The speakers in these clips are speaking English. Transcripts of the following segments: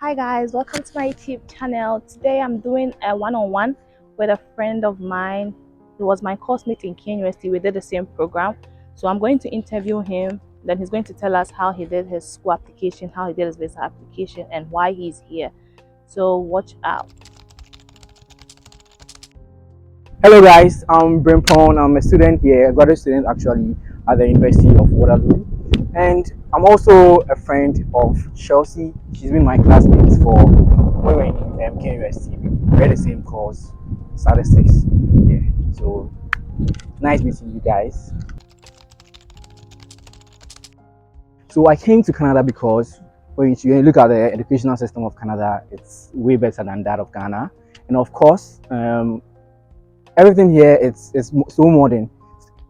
Hi guys, welcome to my YouTube channel. Today I'm doing a one-on-one with a friend of mine. He was my coursemate in KNUST. We did the same program. So I'm going to interview him. Then he's going to tell us how he did his school application, how he did his visa application, and why he's here. So watch out. Hello guys, I'm Brimpon. I'm a student here, a graduate student actually at the University of Waterloo. And I'm also a friend of Chelsea. She's been my classmate for when we were in KUST. We read the same course, statistics. Yeah, so nice meeting you guys. So I came to Canada because when you look at the educational system of Canada, it's way better than that of Ghana. And of course, everything here is so modern.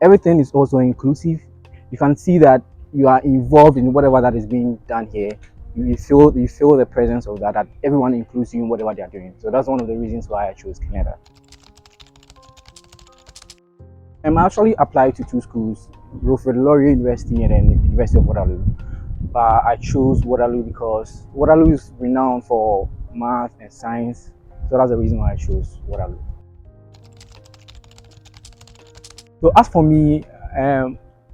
Everything is also inclusive. You can see that you are involved in whatever that is being done here. You feel the presence of that everyone includes you in whatever they are doing. So that's one of the reasons why I chose Canada. I'm actually applied to two schools, Wilfrid Laurier University and then University of Waterloo. But I chose Waterloo because Waterloo is renowned for math and science. So that's the reason why I chose Waterloo. So as for me,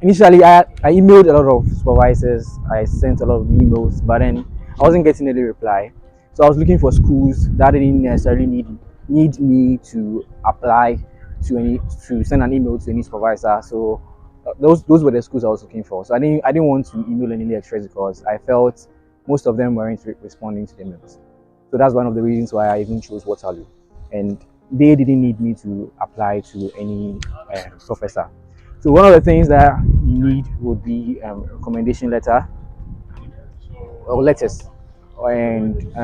initially I emailed a lot of supervisors. I sent a lot of emails, but then I wasn't getting any reply. So I was looking for schools that didn't necessarily need me to apply to send an email to any supervisor. So those were the schools I was looking for. So I didn't want to email any lecturers because I felt most of them weren't responding to the emails. So that's one of the reasons why I even chose Waterloo. And they didn't need me to apply to any professor. So one of the things that you need would be recommendation letter or letters and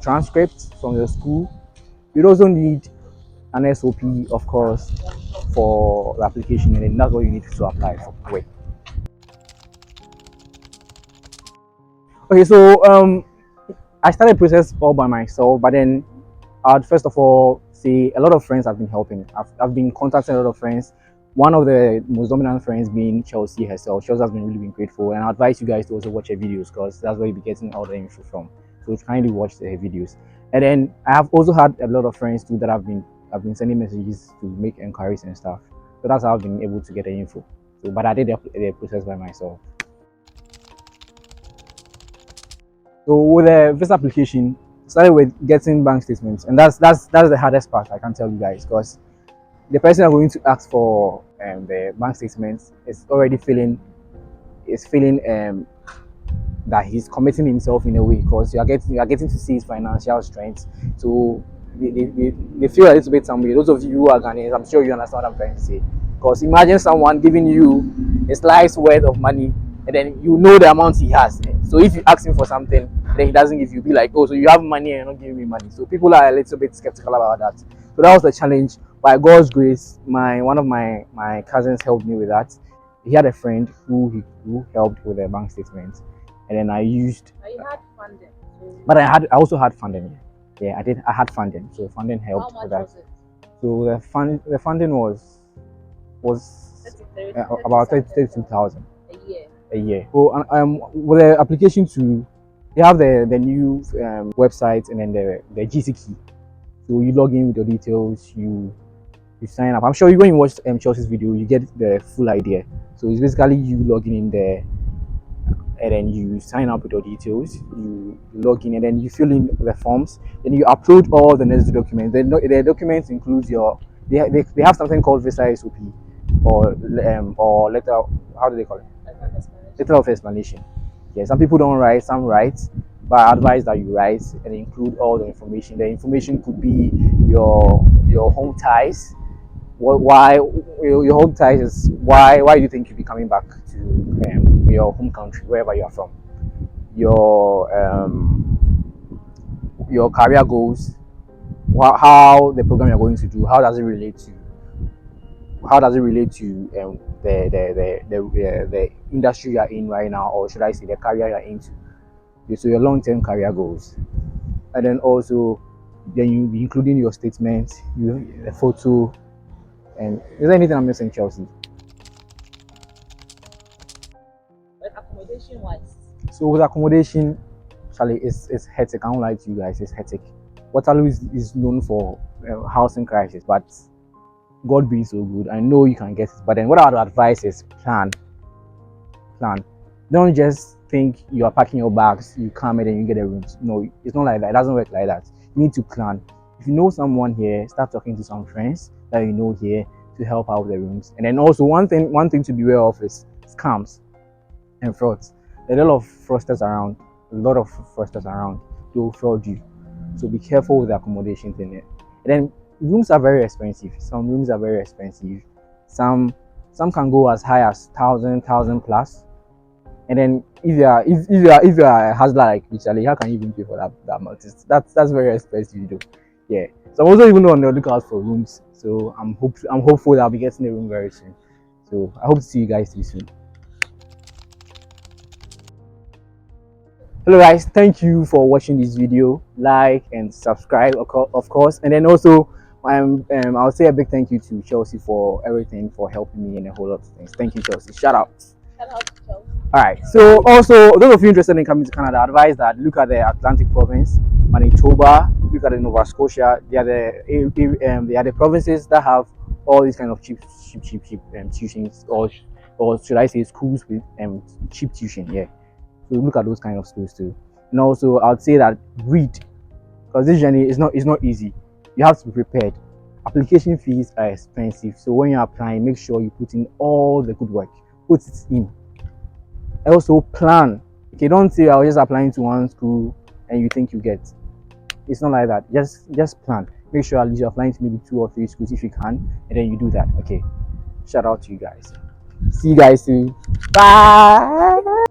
transcripts from your school. You'd also need an SOP, of course, for the application, and then that's what you need to apply for. Wait. Okay, so I started the process all by myself, but then I'd first of all say a lot of friends have been helping. I've been contacting a lot of friends. One of the most dominant friends being Chelsea herself. Chelsea has been really been grateful, and I advise you guys to also watch her videos because that's where you'll be getting all the info from. So kindly watch her videos. And then I have also had a lot of friends too that have been sending messages to make inquiries and stuff. So that's how I've been able to get the info. So, but I did the process by myself. So with the visa application, started with getting bank statements, and that's the hardest part I can tell you guys because the person I'm going to ask for the bank statements is already feeling that he's committing himself in a way because you are getting to see his financial strength. So they feel a little bit some way. Those of you who are Ghanaians, I'm sure you understand what I'm trying to say. Because imagine someone giving you his life's worth of money and then you know the amount he has. So if you ask him for something, then he doesn't give you, be like, oh, so you have money and you're not giving me money. So people are a little bit skeptical about that. So that was the challenge. By God's grace, one of my cousins helped me with that. He had a friend who helped with the bank statement, and then I used. You had funding. But I also had funding. Yeah, I did. I had funding, so funding helped How much with that. was it? So the funding was 30, about 30 32,000 a year. a year. So with the application to, they have the new website and then the GC key. So you log in with your details, you sign up. I'm sure you when you watch Chelsea's video, you get the full idea. So it's basically you logging in there, and then you sign up with your details. You log in, and then you fill in the forms. Then you upload all the necessary documents. The documents includes your they have something called visa SOP or letter. How do they call it? Letter of explanation. Yeah, some people don't write, some write, but I advise that you write and include all the information. The information could be your home ties. Why your home ties is why do you think you'll be coming back to your home country, wherever you are from? Your your career goals, how the program you're going to do, how does it relate to the industry you're in right now, or should I say the career you're into? So your long-term career goals, and then also then you be including your statement, the photo, and is there anything I'm missing, Chelsea? But accommodation wise. So with accommodation, Charlie, it's hectic. I won't lie to you guys, it's hectic. Waterloo is known for housing crisis, but God being so good, I know you can get it. But then, what I would advise is plan. Don't just think you are packing your bags, you come and then you get a room. No, it's not like that. It doesn't work like that. You need to plan. If you know someone here, start talking to some friends that you know here to help out with the rooms. And then also one thing to be aware of is scams and frauds. There are a lot of fraudsters around. A lot of fraudsters around to fraud you. So be careful with the accommodations in it. And then rooms are very expensive. Some rooms are very expensive. Some some can go as high as thousand plus. And then if you are a hustler like Charlie, how can you even pay for that much? That's very expensive though. Yeah. So I'm also even on the lookout for rooms. So I'm hopeful that I'll be getting a room very soon. So I hope to see you guys too soon. Hello guys, thank you for watching this video. Like and subscribe of course, and then also I'll say a big thank you to Chelsea for everything, for helping me in a whole lot of things. Thank you, Chelsea. Shout out. Shout out to Chelsea. All right. So also, those of you interested in coming to Canada, I advise that look at the Atlantic province, Manitoba. Look at the Nova Scotia. They are the provinces that have all these kind of cheap tuitions, or should I say schools with cheap tuition. Yeah. So look at those kind of schools too. And also, I'd say that read, because this journey is not easy. You have to be prepared. Application fees are expensive, so when you're applying, make sure you put in all the good work. Put it in. Also plan. Okay, don't say I was just applying to one school and you think you get. It's not like that. Just plan. Make sure at least you're applying to maybe 2 or 3 schools if you can, and then you do that. Okay. Shout out to you guys. See you guys soon. Bye.